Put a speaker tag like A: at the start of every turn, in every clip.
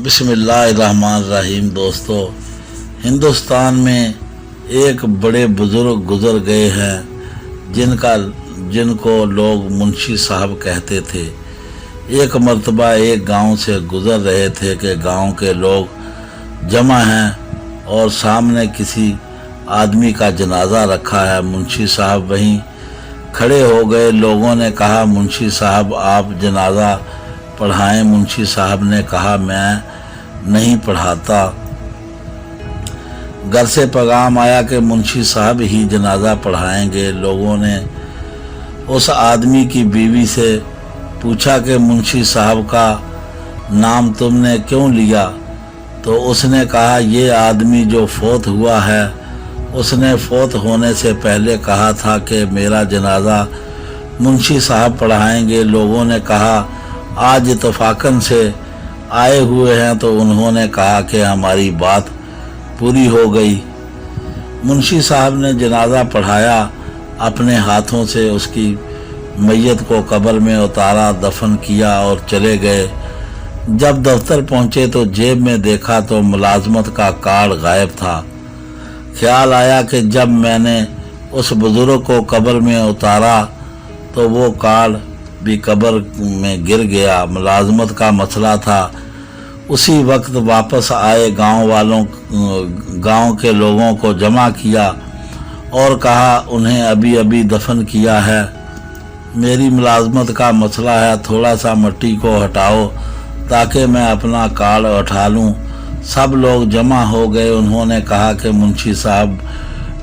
A: बिस्मिल्लाहिर्रहमानिर्रहीम। दोस्तों, हिंदुस्तान में एक बड़े बुज़ुर्ग गुज़र गए हैं जिनको लोग मुंशी साहब कहते थे। एक मर्तबा एक गांव से गुज़र रहे थे कि गांव के लोग जमा हैं और सामने किसी आदमी का जनाजा रखा है। मुंशी साहब वहीं खड़े हो गए। लोगों ने कहा, मुंशी साहब आप जनाजा पढ़ाएं। मुंशी साहब ने कहा, मैं नहीं पढ़ाता। घर से पैगाम आया कि मुंशी साहब ही जनाजा पढ़ाएंगे। लोगों ने उस आदमी की बीवी से पूछा कि मुंशी साहब का नाम तुमने क्यों लिया? तो उसने कहा, ये आदमी जो फोत हुआ है उसने फोत होने से पहले कहा था कि मेरा जनाजा मुंशी साहब पढ़ाएंगे। लोगों ने कहा, आज इत्तफाकन से आए हुए हैं, तो उन्होंने कहा कि हमारी बात पूरी हो गई। मुंशी साहब ने जनाजा पढ़ाया, अपने हाथों से उसकी मैयत को कब्र में उतारा, दफन किया और चले गए। जब दफ्तर पहुंचे तो जेब में देखा तो मुलाजमत का कार्ड गायब था। ख्याल आया कि जब मैंने उस बुजुर्ग को कब्र में उतारा तो वो कार्ड भी कब्र में गिर गया। मुलाजमत का मसला था। उसी वक्त वापस आए, गांव के लोगों को जमा किया और कहा, उन्हें अभी अभी दफन किया है। मेरी मुलाजमत का मसला है, थोड़ा सा मिट्टी को हटाओ ताकि मैं अपना कार्ड उठा लूँ। सब लोग जमा हो गए। उन्होंने कहा कि मुंशी साहब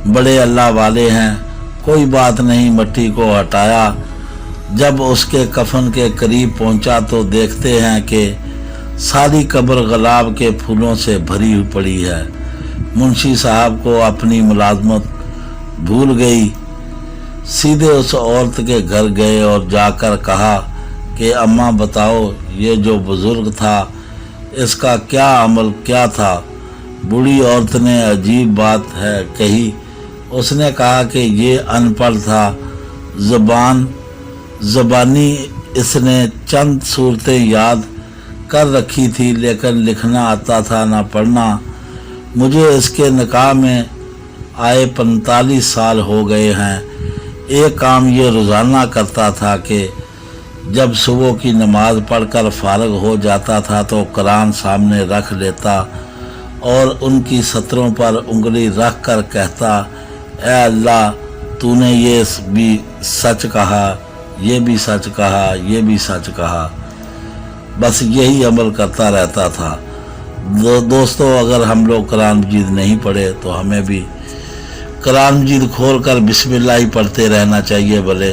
A: बड़े अल्लाह वाले हैं, कोई बात नहीं। मिट्टी को हटाया। जब उसके कफन के करीब पहुंचा तो देखते हैं कि सारी कब्र गुलाब के फूलों से भरी हुई पड़ी है। मुंशी साहब को अपनी मुलाजमत भूल गई। सीधे उस औरत के घर गए और जाकर कहा कि अम्मा बताओ, ये जो बुजुर्ग था इसका क्या अमल क्या था? बूढ़ी औरत ने अजीब बात है कही। उसने कहा कि ये अनपढ़ था, ज़बानी इसने चंद सूरतें याद कर रखी थी, लेकिन लिखना आता था ना पढ़ना। मुझे इसके निकाह में आए 45 साल हो गए हैं। एक काम ये रोज़ाना करता था कि जब सुबह की नमाज पढ़कर फारग हो जाता था तो कुरान सामने रख लेता और उनकी सतरों पर उंगली रख कर कहता, ऐ अल्लाह, तूने ये भी सच कहा, ये भी सच कहा, ये भी सच कहा। बस यही अमल करता रहता था। दोस्तों, अगर हम लोग कुरान मजीद नहीं पढ़े तो हमें भी कुरान मजीद खोल कर बिस्मिल्लाह ही पढ़ते रहना चाहिए। भले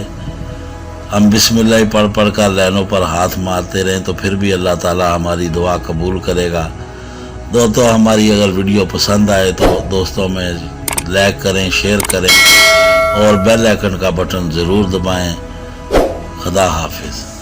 A: हम बिस्मिल्लाह ही पढ़ कर लाइनों पर हाथ मारते रहें तो फिर भी अल्लाह ताला हमारी दुआ कबूल करेगा। दोस्तों, हमारी अगर वीडियो पसंद आए तो दोस्तों में लाइक करें, शेयर करें और बेल आइकन का बटन ज़रूर दबाएं। खुदा हाफिज़।